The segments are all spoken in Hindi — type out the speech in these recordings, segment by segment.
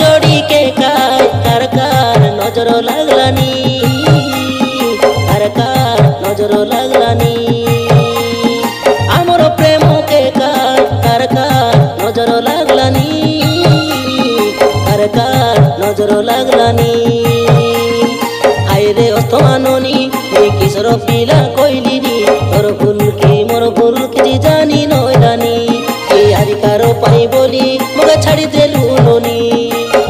जोड़ी के काय कार कार नजर लागलानी कार कार नजर लागलानी आमर प्रेम के काय कार कार नजर लागलानी कार कार नजर लागलानी आईरे अस्तमाननी ए किशोर पिला कइलिनी तोर भूल की मोर भूल की जानी नइलानी ए आरिकारो पाई बोली मगा छाड़ी देलु लोनी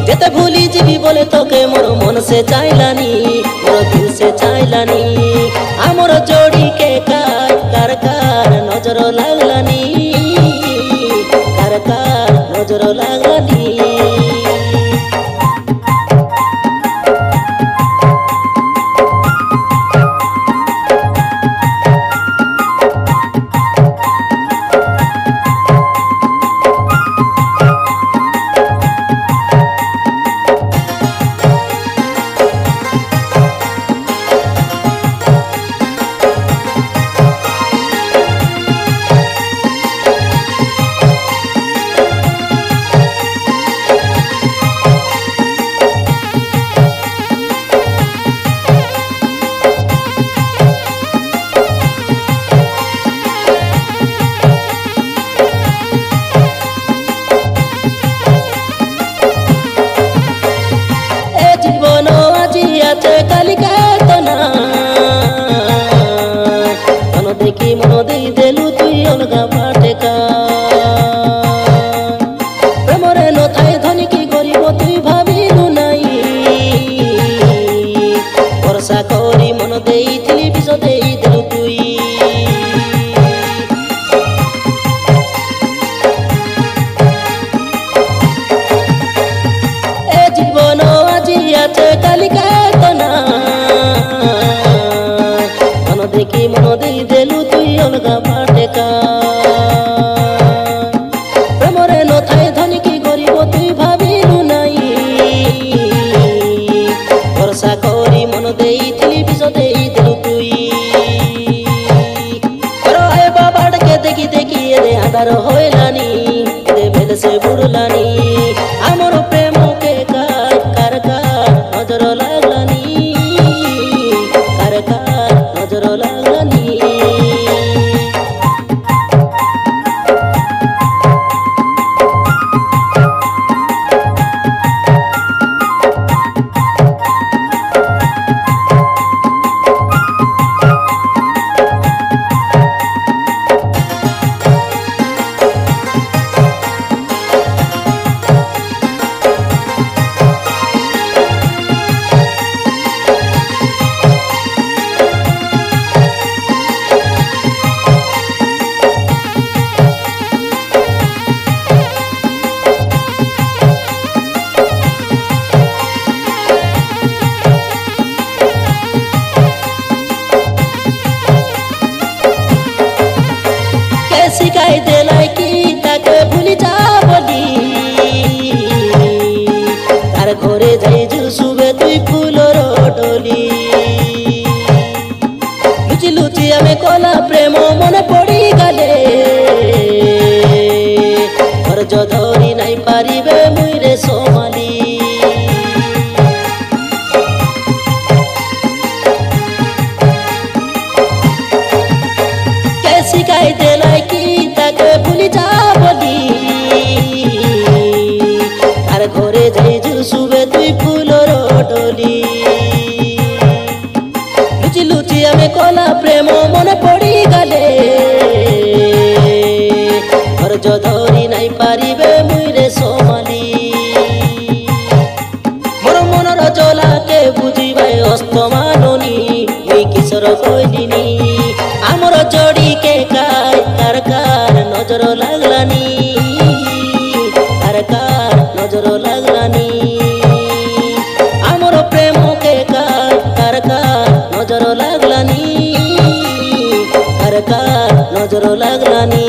जेते भूली जीवी बोले तोके मोर मन से चाइलानी मोर दिल से चाइलानी आमर जोड़ी के कार कार कार नजर लागलानी कार कार नजर लागलानी देखी मन दे देलु तुई अलगा बाटेका प्रेमरे न थाए धनी की गरीब तुई भाबिलु नाई भरसा करी मन देइथिली विष देइ देलु तुई ए जीवन আজি আছে কালিকা तना देखी मन दे देलु तुई अलगा बाटेका प्रेमरे न थाए धनी की गरीब तुई भाबिलु नाई भरसा करी मन देइथिली विष देइ देलु तुई करो आए बाबाड़ के देखी देखी ए आधार होइलानी ए भेद से बुड़लानी आमर प्रेम के कार कार कार नजर लागलानी कार कार नजर लागलानी सिकाई देलाई कि ताके भूली जा बोली तार घरे जाई जु सुबे तुई फूलर डोली लुचि लुचि आमे कला प्रेम मन पड़ी गले धैर्य धरी नाई पारिबे मुइरे सोमाली सिकाई देलाई कि ताके भूली जा बोली तार घरे जाई जु सुबे तुई फूलर डोली लुचि लुचि आमे कला प्रेम मन पड़ी गले धैर्य धरी नाई पारिबे मुइरे सोमाली कार नजर लागलानी आमर प्रेम के कार नजर लागलानी कार नजर लागलानी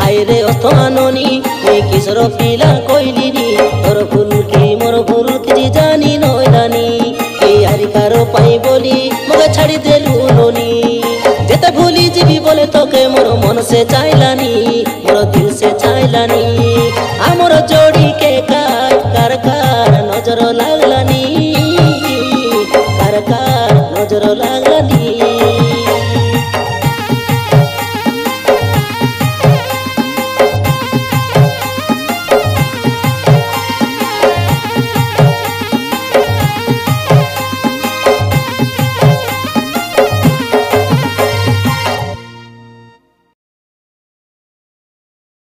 आईरे अस्थमाननी ए किशोर पिला कइलिनी तोर भूल की मोर भूल की जानी नइलानी ए हारिकारो पाई बोली मगे छाड़ी देलु लोनी जेते भूली जीवी बोले तोके मोर मन से चाइलानी मोर दिल से चाइलानी आमर जोड़ी के कार नजर लागलानी कार नजर लागलानी।